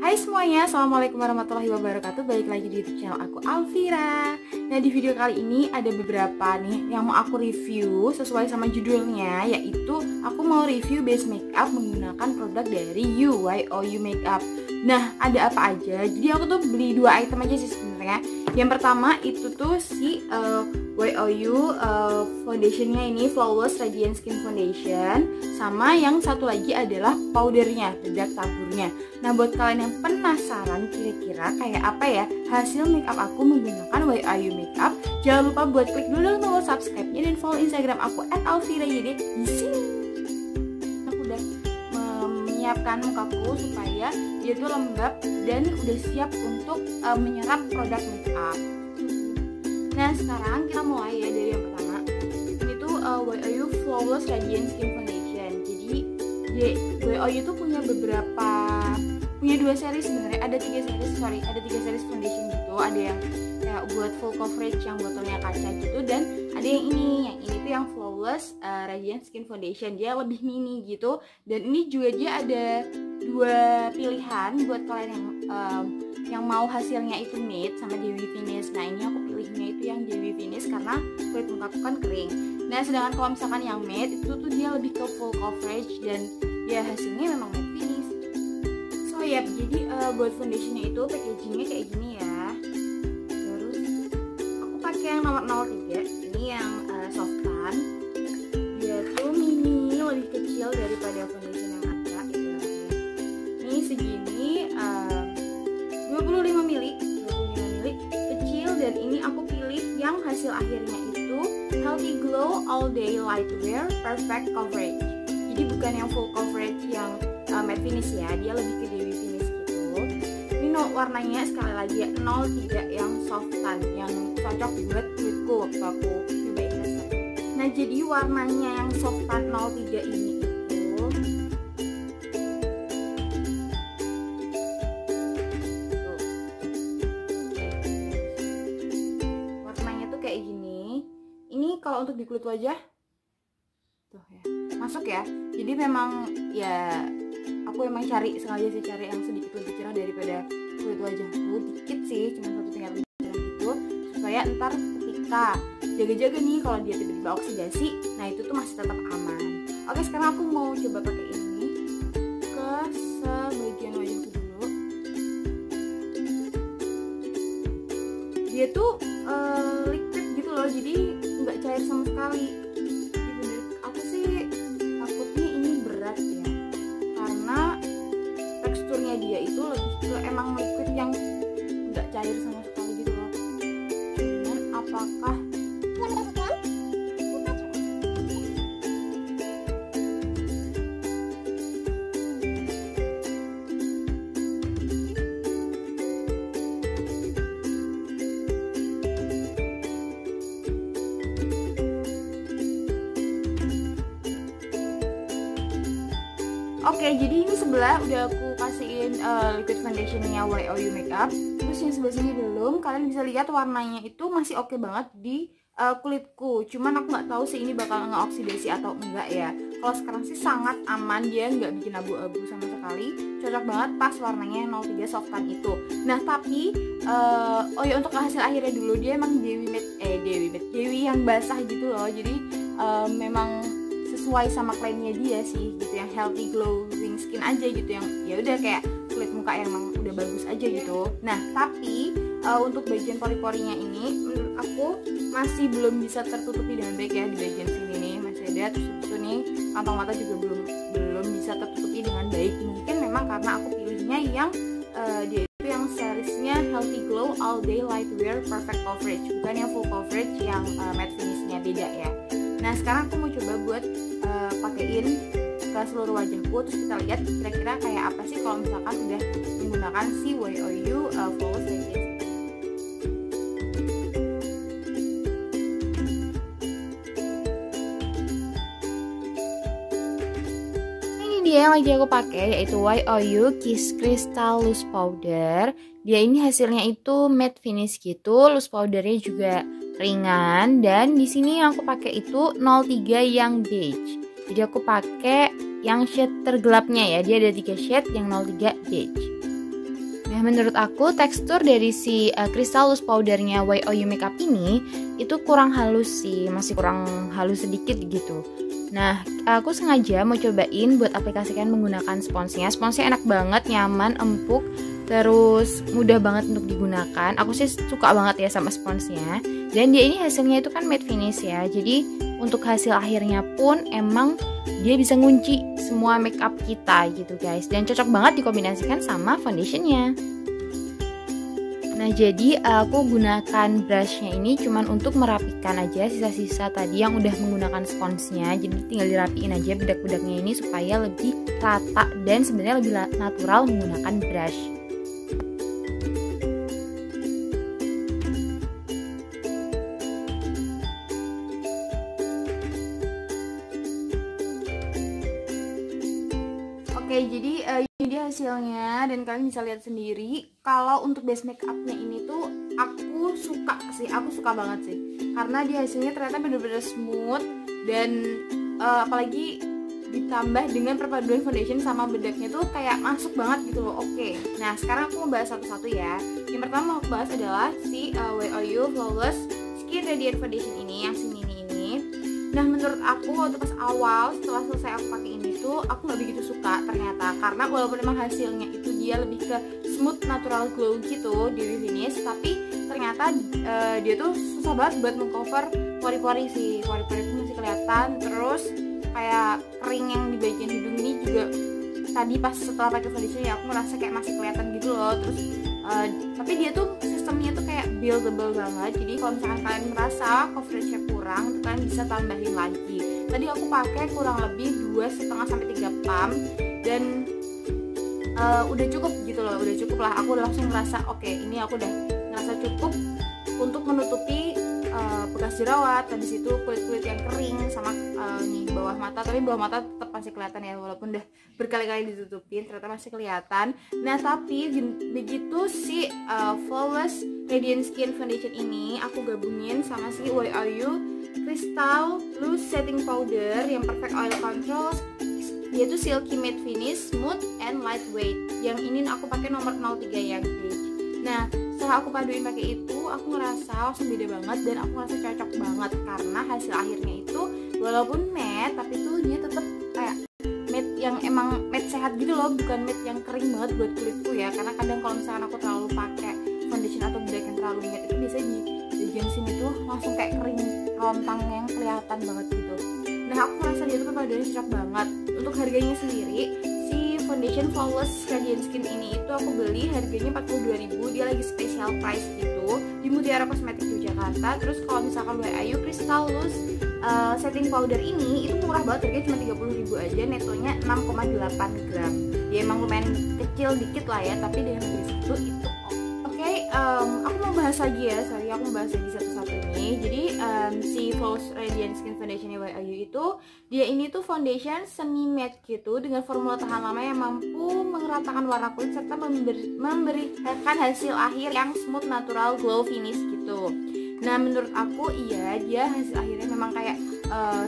Hai semuanya, Assalamualaikum warahmatullahi wabarakatuh. Balik lagi di YouTube channel aku, Alvira. Nah, di video kali ini ada beberapa nih yang mau aku review sesuai sama judulnya, yaitu aku mau review base makeup menggunakan produk dari YOU Makeup. Nah, ada apa aja? Jadi aku tuh beli 2 item aja sih sebenarnya. Yang pertama itu tuh si YOU foundationnya ini, Flawless Radiant Skin Foundation. Sama yang satu lagi adalah powdernya, bedak taburnya. Nah, buat kalian yang penasaran kira-kira kayak apa ya hasil makeup aku menggunakan YOU Makeup, jangan lupa buat klik dulu tombol subscribe-nya dan follow Instagram aku @alvirayede di sini. Aku udah menyiapkan mukaku supaya dia tuh lembab dan udah siap untuk menyerap produk makeup. Nah, sekarang kita mulai ya dari yang pertama. Ini tuh YOU Flawless Radiant Skin Foundation. Jadi YOU tuh punya 2 series sebenarnya. Ada 3 series foundation gitu. Ada yang kayak buat full coverage yang botolnya kaca gitu, dan ada yang ini tuh yang Flawless Radiant Skin Foundation. Dia lebih mini gitu, dan ini juga dia ada 2 pilihan buat kalian yang mau hasilnya itu matte sama dewy finish. Nah, ini aku pilihnya itu yang dewy finish karena kulit mukaku kan kering. Nah, sedangkan kalau misalkan yang matte itu tuh dia lebih ke full coverage dan ya hasilnya memang matte finish. So ya, jadi buat foundationnya itu packagingnya kayak gini ya. Terus aku pakai yang nomor 03. Ini yang soft tan. Dia tuh mini, lebih kecil daripada foundation yang ada gitu. Ini segini 25 mili kecil, dan ini aku pilih yang hasil akhirnya itu Healthy Glow All Day Lightwear Perfect Coverage. Jadi bukan yang full coverage yang matte finish ya, dia lebih ke dewy finish gitu. Ini warnanya sekali lagi ya 03 yang soft tan, yang cocok buat kulitku waktu aku cobain resep. Nah, jadi warnanya yang soft tan 03 ini kalau untuk di kulit wajah tuh ya masuk ya. Jadi memang ya aku emang sengaja cari yang sedikit lebih cerah daripada kulit wajahku, dikit sih, cuma 1 tingkat lebih cerah gitu, supaya ntar ketika jaga-jaga nih kalau dia tiba-tiba oksidasi, nah itu tuh masih tetap aman. Oke, sekarang aku mau coba pakai ini ke sebagian wajahku dulu. Dia tuh liquid gitu loh, jadi nggak cair sama sekali. Jadi aku sih takutnya ini berat ya, karena teksturnya dia itu lebih ke emang liquid yang nggak cair sama sekali gitu loh. Cuman apakah Oke, jadi ini sebelah udah aku kasihin liquid foundationnya YOU Makeup. Terus yang sebelah sini belum. Kalian bisa lihat warnanya itu masih oke banget di kulitku. Cuman aku nggak tahu sih ini bakal ngeoksidasi atau enggak ya. Kalau sekarang sih sangat aman, dia nggak bikin abu-abu sama sekali. Cocok banget pas warnanya yang 03 soft tan itu. Nah, tapi oh ya, untuk hasil akhirnya dulu, dia emang dewy yang basah gitu loh. Jadi memang sesuai sama klaimnya dia sih gitu, yang healthy glowing skin aja gitu, yang ya udah kayak kulit muka yang emang udah bagus aja gitu. Nah, tapi untuk bagian pori-porinya ini menurut aku masih belum bisa tertutupi dengan baik ya. Di bagian sini nih masih ada, terus itu nih kantong mata juga belum bisa tertutupi dengan baik. Mungkin memang karena aku pilihnya yang dia itu yang seriesnya Healthy Glow All Day Lightwear Perfect Coverage, bukan yang full coverage yang matte finishnya, beda ya. Nah, sekarang aku mau coba buat pakein ke seluruh wajahku, terus kita lihat kira-kira kayak apa sih kalau misalkan udah menggunakan si YOU Flawless Radiant. Ini dia yang lagi aku pakai, yaitu YOU Kiss Crystal Loose Powder. Dia ini hasilnya itu matte finish gitu, loose powdernya juga ringan, dan di sini yang aku pakai itu 03 yang beige. Jadi aku pakai yang shade tergelapnya ya. Dia ada 3 shade, yang 03 beige. Nah, menurut aku tekstur dari si Crystal Loose powdernya YOU Makeup ini itu kurang halus sih, masih kurang halus sedikit gitu. Nah, aku sengaja mau cobain buat aplikasikan menggunakan sponsnya. Sponsnya enak banget, nyaman, empuk, terus mudah banget untuk digunakan. Aku sih suka banget ya sama sponsnya. Dan dia ini hasilnya itu kan matte finish ya. Jadi untuk hasil akhirnya pun emang dia bisa ngunci semua makeup kita gitu guys. Dan cocok banget dikombinasikan sama foundationnya. Nah, jadi aku gunakan brushnya ini cuman untuk merapikan aja sisa-sisa tadi yang udah menggunakan sponsnya. Jadi tinggal dirapiin aja bedak-bedaknya ini supaya lebih rata dan sebenarnya lebih natural menggunakan brush. Oke, jadi ini dia hasilnya dan kalian bisa lihat sendiri kalau untuk base makeupnya ini tuh aku suka sih, aku suka banget sih karena dia hasilnya ternyata bener-bener smooth dan apalagi ditambah dengan perpaduan foundation sama bedaknya tuh kayak masuk banget gitu loh. Oke, nah sekarang aku mau bahas satu-satu ya. Yang pertama mau bahas adalah si YOU Flawless Skin Radiant Foundation ini yang si mini ini. Nah, menurut aku waktu pas awal setelah selesai aku pakai ini tuh aku nggak begitu suka ternyata, karena walaupun emang hasilnya itu dia lebih ke smooth natural glow gitu di finish, tapi ternyata dia tuh susah banget buat mengcover pori-pori sih. Pori-pori itu masih kelihatan, terus kayak kering yang di bagian hidung ini juga tadi pas setelah pakai foundation ya aku ngerasa kayak masih kelihatan gitu loh. Terus tapi dia tuh sistemnya tuh kayak buildable banget. Jadi kalau misalkan kalian merasa coveragenya kurang, tuh kalian bisa tambahin lagi. Tadi aku pakai kurang lebih 2,5 sampai 3 pump dan udah cukup gitu loh, udah cukup lah. Aku langsung ngerasa oke, ini aku udah ngerasa cukup untuk menutupi bekas jerawat, habis itu kulit-kulit yang kering sama nih bawah mata. Tapi bawah mata tetap masih kelihatan ya, walaupun udah berkali-kali ditutupin ternyata masih kelihatan. Nah, tapi begitu si Flawless Radiant Skin Foundation ini aku gabungin sama si YOU Crystal Loose Setting Powder yang perfect oil control, dia tuh silky matte finish, smooth and lightweight. Yang ini aku pakai nomor 03 yang beige. Nah, setelah aku paduin pakai itu, aku ngerasa langsung beda banget dan aku ngerasa cocok banget karena hasil akhirnya itu walaupun matte tapi tuh dia tetap kayak matte yang emang matte sehat gitu loh, bukan matte yang kering banget buat kulitku ya. Karena kadang kalau misalkan aku terlalu pakai foundation atau bedak yang terlalu matte itu bisa di bagian sini tuh langsung kayak kering rontang yang kelihatan banget gitu. Nah, aku ngerasa dia tuh perpaduannya cocok banget. Untuk harganya sendiri, si foundation Flawless Radiant Skin ini itu aku beli harganya 42.000, dia lagi special price gitu di Mutiara Cosmetic Yogyakarta. Terus kalau misalkan YOU Crystal Loose setting powder ini itu murah banget, harganya cuma 30.000 aja, netonya 6,8 gram. Ya emang lumayan kecil dikit lah ya, tapi dengan harga segitu itu oke. Aku mau bahas lagi ya, sorry aku mau bahas lagi satu-satu ini. Jadi si Flawless Radiant Skin Foundation YOU itu dia ini tuh foundation semi matte gitu dengan formula tahan lama yang mampu meratakan warna kulit serta memberikan hasil akhir yang smooth natural glow finish gitu. Nah, menurut aku iya, dia hasil akhirnya memang kayak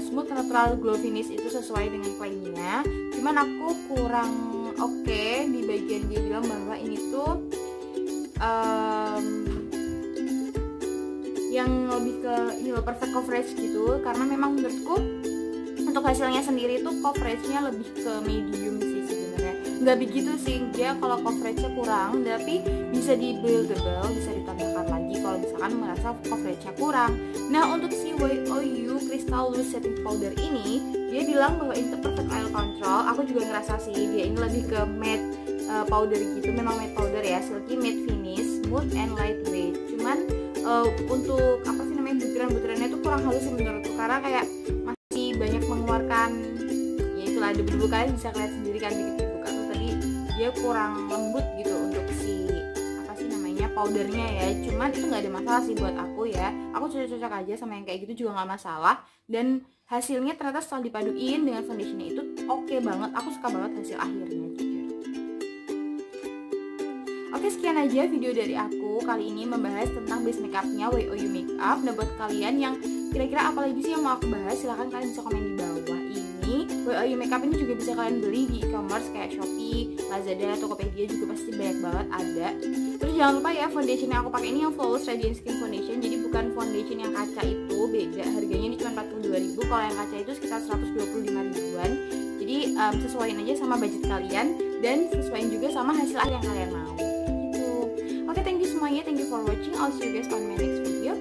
smooth natural glow finish itu sesuai dengan klaimnya. Cuman aku kurang oke di bagian dia bilang bahwa ini tuh yang lebih ke ini loh, perfect coverage gitu. Karena memang menurutku untuk hasilnya sendiri tuh coveragenya lebih ke medium sih sebenarnya. Nggak begitu sih dia kalau coveragenya kurang, tapi bisa di buildable, bisa ditambahkan lagi kalau misalkan merasa coveragenya kurang. Nah, untuk si YOU Crystal Loose Setting Powder ini dia bilang bahwa itu perfect oil control. Aku juga ngerasa sih dia ini lebih ke matte powder gitu, memang matte powder ya, silky matte finish, smooth and lightweight. Cuman untuk apa sih namanya, butiran-butirannya tuh kurang halus sih menurutku, karena kayak masih banyak mengeluarkan, ya itulah debu-debu. Kalian bisa lihat sendiri kan dikit dibuka tuh tadi dia kurang lembut gitu untuk si apa sih namanya powdernya ya. Cuman itu nggak ada masalah sih buat aku ya, aku cocok-cocok aja sama yang kayak gitu, juga nggak masalah. Dan hasilnya ternyata setelah dipaduin dengan foundationnya itu oke banget, aku suka banget hasil akhirnya jujur. Oke, sekian aja video dari aku kali ini membahas tentang base makeupnya YOU Makeup. Nah, buat kalian yang kira-kira apa lagi sih yang mau aku bahas, silahkan kalian bisa komen di bawah ini. YOU Makeup ini juga bisa kalian beli di e-commerce kayak Shopee, Lazada, Tokopedia juga pasti banyak banget ada. Terus jangan lupa ya, foundation yang aku pakai ini yang Flawless Radiant Skin Foundation. Jadi bukan foundation yang kaca itu, beda harganya, ini cuma 42.000. Kalau yang kaca itu sekitar 125 ribuan. Jadi sesuaiin aja sama budget kalian dan sesuaiin juga sama hasil akhir yang kalian mau gitu. Oke, thank you semuanya, thank you for watching. I'll see you guys on my next video.